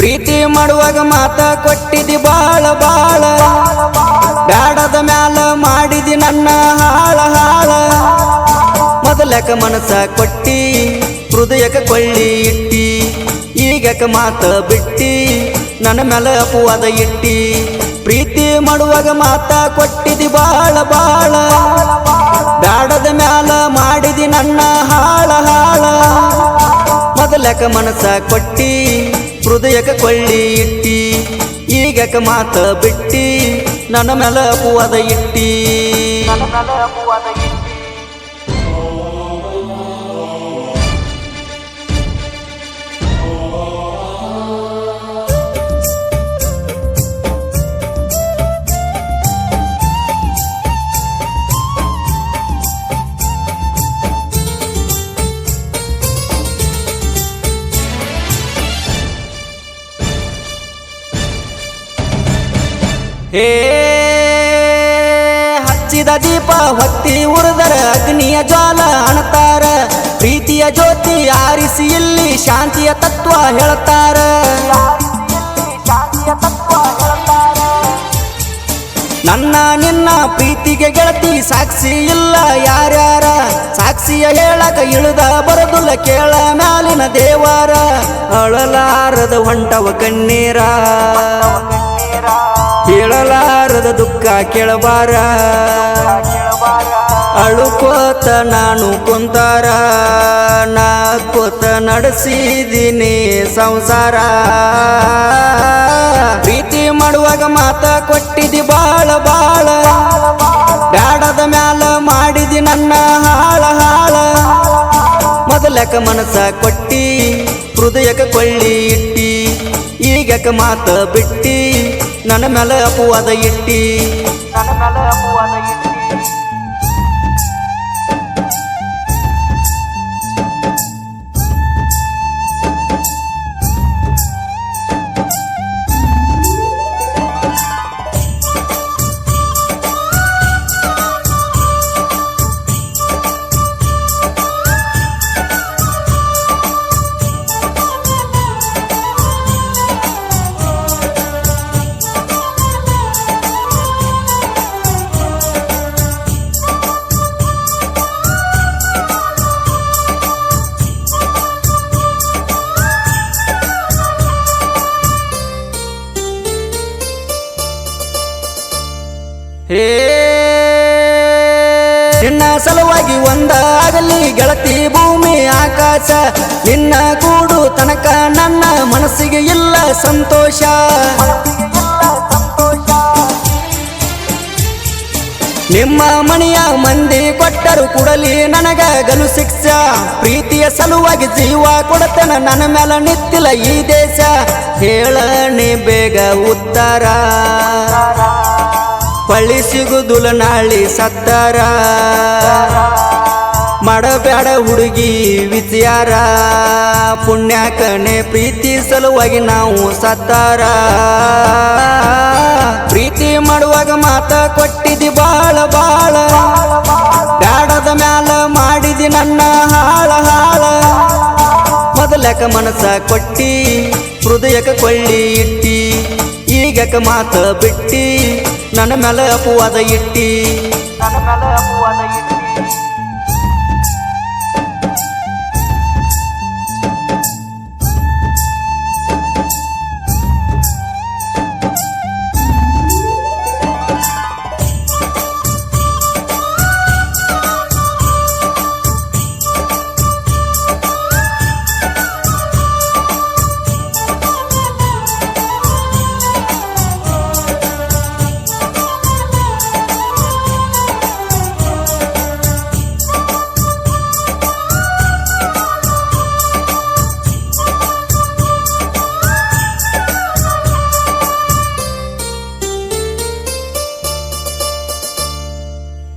ಪ್ರೀತಿ ಮಾಡುವಾಗ ಮಾತ ಕೊಟ್ಟಿದಿ ಬಾಳ ಬಾಳ ಬ್ಯಾಡದ ಮ್ಯಾಲ ಮಾಡಿದಿ ನನ್ನ ಹಾಳ ಹಾಳ ಮೊದಲಕ ಮನಸ ಕೊಟ್ಟಿ ಹೃದಯಕ ಕೊಳ್ಳಿ ಇಟ್ಟಿ ಈಗಕ ಮಾತ ಬಿಟ್ಟಿ ನನ್ನ ಮ್ಯಾಲ ಅಪವಾದ ಇಟ್ಟಿ ಪ್ರೀತಿ ಮಾಡುವಾಗ ಮಾತ ಕೊಟ್ಟಿದಿ ಬಾಳ ಬಾಳ ಬ್ಯಾಡದ ಮ್ಯಾಲ ಮಾಡಿದಿ ನನ್ನ ಹಾಳ ಹಾಳ ಮೊದಲಕ ಮನಸ ಕೊಟ್ಟಿ ಹೃದಯಕ ಕೊಳ್ಳಿ ಇಟ್ಟಿ ಈಗಕ ಮಾತ ಬಿಟ್ಟಿ ನನ್ನ ಮ್ಯಾಲ ಅಪವಾದ ಇಟ್ಟಿ ಹೇ ಹಚ್ಚಿದ ದೀಪ ಹೊತ್ತಿ ಉರಿದರ ಅಗ್ನಿಯ ಜ್ವಾಲ ಅಣತಾರ ಪ್ರೀತಿಯ ಜ್ಯೋತಿ ಆರಿಸಿ ಇಲ್ಲಿ ಶಾಂತಿಯ ತತ್ವ ಹೇಳ್ತಾರ ನನ್ನ ನಿನ್ನ ಪ್ರೀತಿಗೆ ಗೆಳತಿ ಸಾಕ್ಷಿ ಇಲ್ಲ ಯಾರ್ಯಾರ ಸಾಕ್ಷಿಯ ಹೇಳಕ ಇಳಿದ ಬರದುಲ್ಲ ಕೇಳ ಮ್ಯಾಲಿನ ದೇವರ ಅಳಲಾರದ ಹೊಂಟವ ಕಣ್ಣೀರ ಹೇಳಲಾರದ ದುಃಖ ಕೇಳಬಾರ ಅಳುಕೋತ ನಾನು ಕುಂತಾರ ನಾಕೋತ ನಡೆಸಿದಿನಿ ಸಂಸಾರ ಪ್ರೀತಿ ಮಾಡುವಾಗ ಮಾತ ಕೊಟ್ಟಿದಿ ಬಾಳ ಬಾಳ ಬ್ಯಾಡದ ಮ್ಯಾಲ ಮಾಡಿದಿ ನನ್ನ ಹಾಳ ಹಾಳ ಮೊದಲಕ ಮನಸ ಕೊಟ್ಟಿ ಹೃದಯಕ ಕೊಳ್ಳಿ ಇಟ್ಟಿ ಈಗಕ ಮಾತ ಬಿಟ್ಟಿ ನನ್ನ ಮ್ಯಾಲ ಅಪವಾದ ಇಟ್ಟಿ ಹೇ ನಿನ್ನ ಸಲುವಾಗಿ ಒಂದಾಗಲಿ ಗೆಳತಿ ಭೂಮಿ ಆಕಾಶ ನಿನ್ನ ಕೂಡು ತನಕ ನನ್ನ ಮನಸ್ಸಿಗೆ ಇಲ್ಲ ಸಂತೋಷ ನಿಮ್ಮ ಮನೆಯ ಮಂದಿ ಕೊಟ್ಟರು ಕೊಡಲಿ ನನಗ ಗಲು ಶಿಕ್ಷ ಪ್ರೀತಿಯ ಸಲುವಾಗಿ ಜೀವ ಕೊಡತನ ನನ್ನ ಮೇಲೆ ನಿತ್ತಿಲ್ಲ ಈ ದೇಶ ಹೇಳನೆ ಬೇಗ ಉತ್ತರ ಪಳ್ಳಿ ಸಿಗುದುಲ ನಾಳಿ ಸತ್ತಾರ ಮಾಡಬ್ಯಾಡ ಹುಡುಗಿ ವಿಚಾರ ಪುಣ್ಯಾಕನೆ ಪ್ರೀತಿ ಸಲುವಾಗಿ ನಾವು ಸತ್ತಾರ ಪ್ರೀತಿ ಮಾಡುವಾಗ ಮಾತ ಕೊಟ್ಟಿದಿ ಬಾಳ ಬಾಳ ಬ್ಯಾಡದ ಮ್ಯಾಲ ಮಾಡಿದಿ ನನ್ನ ಹಾಳ ಹಾಳ ಮೊದಲಕ ಮನಸ ಕೊಟ್ಟಿ ಹೃದಯಕ ಕೊಳ್ಳಿ ಇಟ್ಟಿ ಈಗಕ ಮಾತ ಬಿಟ್ಟಿ ನನ್ನ ಮ್ಯಾಲ ಅಪವಾದ ಇಟ್ಟಿ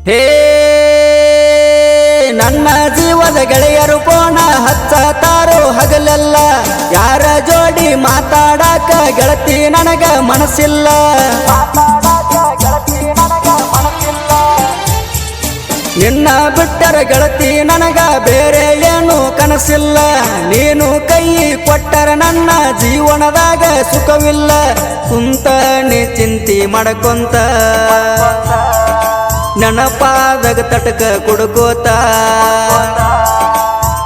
ಹೇ ನನ್ನ ಜೀವದ ಗೆಳೆಯರು ಕೋಣ ಹಚ್ಚತಾರೋ ಹಗಲೆಲ್ಲ ಯಾರ ಜೋಡಿ ಮಾತಾಡಾಕ ಗೆಳತಿ ನನಗ ಮನಸ್ಸಿಲ್ಲ ನಿನ್ನ ಬಿಟ್ಟರ ಗೆಳತಿ ನನಗ ಬೇರೆ ಏನು ಕನಸಿಲ್ಲ ನೀನು ಕೈ ಕೊಟ್ಟರ ನನ್ನ ಜೀವನದಾಗ ಸುಖವಿಲ್ಲ ಕುಂತ ನೀ ಚಿಂತಿ ಮಾಡಕೊಂತ ನೆನಪಾದಾಗ ತಟಕ ಕುಡ್ಕೋತ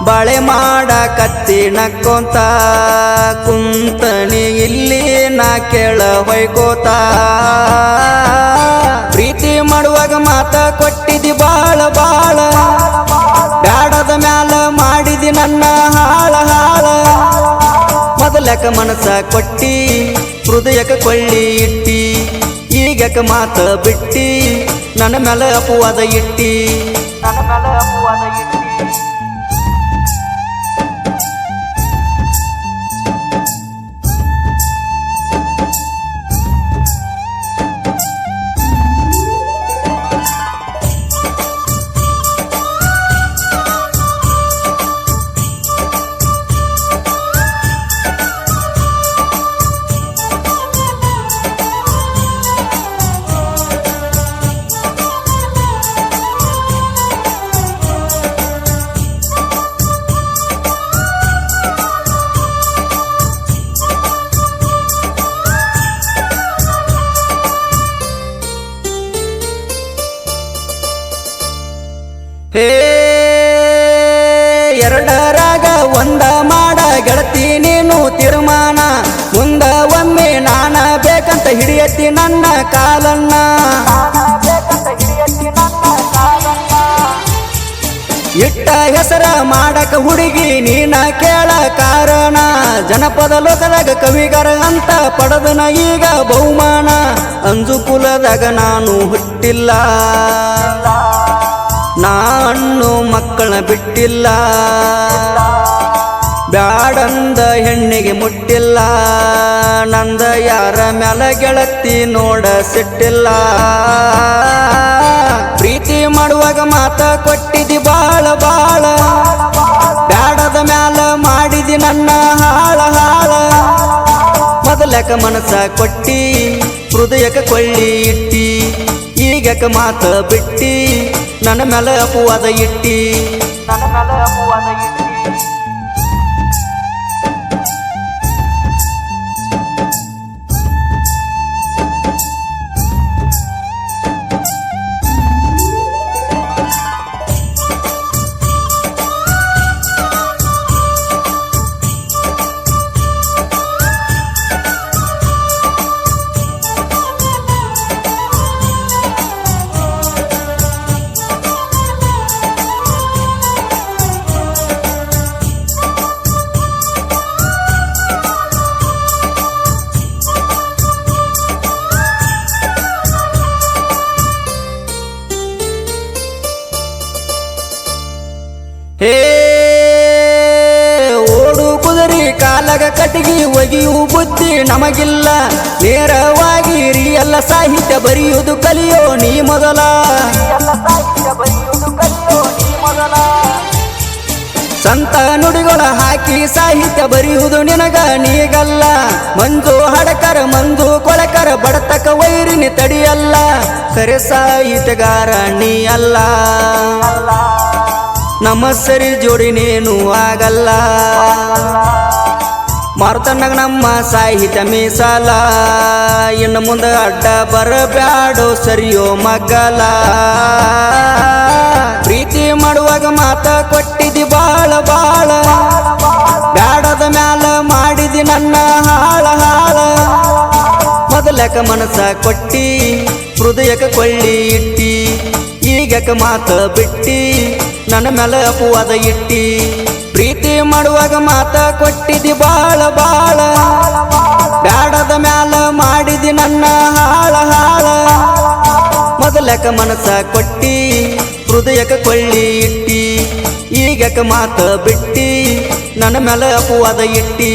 ಬಾಳೆ ಮಾಡ ಕತ್ತಿ ನಕ್ಕೊಂತ ಕುಂತನಿ ಇಲ್ಲಿ ನಾ ಕೇಳ ಹೊಯ್ಕೋತ ಪ್ರೀತಿ ಮಾಡುವಾಗ ಮಾತ ಕೊಟ್ಟಿದಿ ಬಾಳ ಬಾಳ ಬ್ಯಾಡದ ಮ್ಯಾಲ ಮಾಡಿದಿ ನನ್ನ ಹಾಳ ಹಾಳ ಮೊದಲಕ ಮನಸ ಕೊಟ್ಟಿ ಹೃದಯಕ ಕೊಳ್ಳಿ ಇಟ್ಟಿ ಈಗಕ ಮಾತ ಬಿಟ್ಟಿ ನನ್ನ ಮ್ಯಾಲ ಅಪವಾದ ಇಟ್ಟಿ ಹೇ ಎರಡರಾಗ ಒಂದ ಮಾಡ ಗೆಳತಿ ನೀನು ತೀರ್ಮಾನ ಮುಂದ ಒಮ್ಮೆ ನಾನ ಬೇಕಂತ ಹಿಡಿಯತ್ತಿ ನನ್ನ ಕಾಲನ್ನ ಇಟ್ಟ ಹೆಸರ ಮಾಡಕ ಹುಡುಗಿ ನೀನ ಕೇಳ ಕಾರಣ ಜನಪದ ಲೋಕದಾಗ ಕವಿಗಾರ ಅಂತ ಪಡೆದನ ಈಗ ಬಹುಮಾನ ಅಂಜು ಕುಲದಾಗ ನಾನು ಹುಟ್ಟಿಲ್ಲ ನಾನು ಮಕ್ಕಳ ಬಿಟ್ಟಿಲ್ಲ ಬ್ಯಾಡಂದ ಹೆಣ್ಣಿಗೆ ಮುಟ್ಟಿಲ್ಲ ನಂದ ಯಾರ ಮ್ಯಾಲ ಗೆಳತಿ ನೋಡ ಸಿಟ್ಟಿಲ್ಲ ಪ್ರೀತಿ ಮಾಡುವಾಗ ಮಾತ ಕೊಟ್ಟಿದಿ ಬಾಳ ಬಾಳ ಬ್ಯಾಡದ ಮ್ಯಾಲ ಮಾಡಿದಿ ನನ್ನ ಹಾಳ ಹಾಳ ಮೊದಲಕ ಮನಸ ಕೊಟ್ಟಿ ಹೃದಯಕ ಕೊಳ್ಳಿ ಇಟ್ಟಿ ಈಗಕ ಮಾತ ಬಿಟ್ಟಿ ನನ್ನ ಮ್ಯಾಲ ಅಪವಾದ ಇಟ್ಟಿ ಹೇ ಓಡು ಕುದುರೆ ಕಾಲಗ ಕಟ್ಟಿಗೆ ಒಗಿಯು ಬುದ್ಧಿ ನಮಗಿಲ್ಲ ನೇರವಾಗಿ ಎಲ್ಲ ಸಾಹಿತ್ಯ ಬರೆಯುವುದು ಕಲಿಯೋ ನೀ ಮೊದಲ ಸಂತ ನುಡಿಗಳ ಹಾಕಿ ಸಾಹಿತ್ಯ ಬರೆಯುವುದು ನಿನಗ ನೀಗಲ್ಲ ಮಂಜು ಹಡಕರ ಮಂಜು ಕೊಳಕರ ಬಡತಕ ವೈರಿನಿ ತಡಿಯಲ್ಲ ಕರೆ ಸಾಹಿತ್ಯಗಾರ ನೀ ಅಲ್ಲ ನಮ್ಮ ಸರಿ ಜೋಡಿ ನೀನು ಆಗಲ್ಲ ಮಾರ್ತನಾಗ ನಮ್ಮ ಸಾಹಿತ್ಯ ಮೀಸಲ ಇನ್ನು ಮುಂದೆ ಅಡ್ಡ ಬರಬ್ಯಾಡೋ ಸರಿಯೋ ಮಗ್ಗಲ ಪ್ರೀತಿ ಮಾಡುವಾಗ ಮಾತ ಕೊಟ್ಟಿದಿ ಬಾಳ ಬಾಳ ಬ್ಯಾಡದ ಮ್ಯಾಲ ಮಾಡಿದಿ ನನ್ನ ಹಾಳ ಹಾಳ ಮೊದಲಕ ಮನಸ ಕೊಟ್ಟಿ ಹೃದಯಕ ಕೊಳ್ಳಿ ಇಟ್ಟಿ ಈಗಕ ಮಾತ ಬಿಟ್ಟಿ ನನ್ನ ಮ್ಯಾಲ ಅಪವಾದ ಇಟ್ಟಿ ಪ್ರೀತಿ ಮಾಡುವಾಗ ಮಾತ ಕೊಟ್ಟಿದಿ ಬಾಳ ಬಾಳ ಬ್ಯಾಡದ ಮ್ಯಾಲ ಮಾಡಿದಿ ನನ್ನ ಹಾಳ ಹಾಳ ಮೊದಲಕ ಮನಸ ಕೊಟ್ಟಿ ಹೃದಯಕ ಕೊಳ್ಳಿ ಇಟ್ಟಿ ಈಗಕ ಮಾತ ಬಿಟ್ಟಿ ನನ್ನ ಮ್ಯಾಲ ಅಪವಾದ ಇಟ್ಟಿ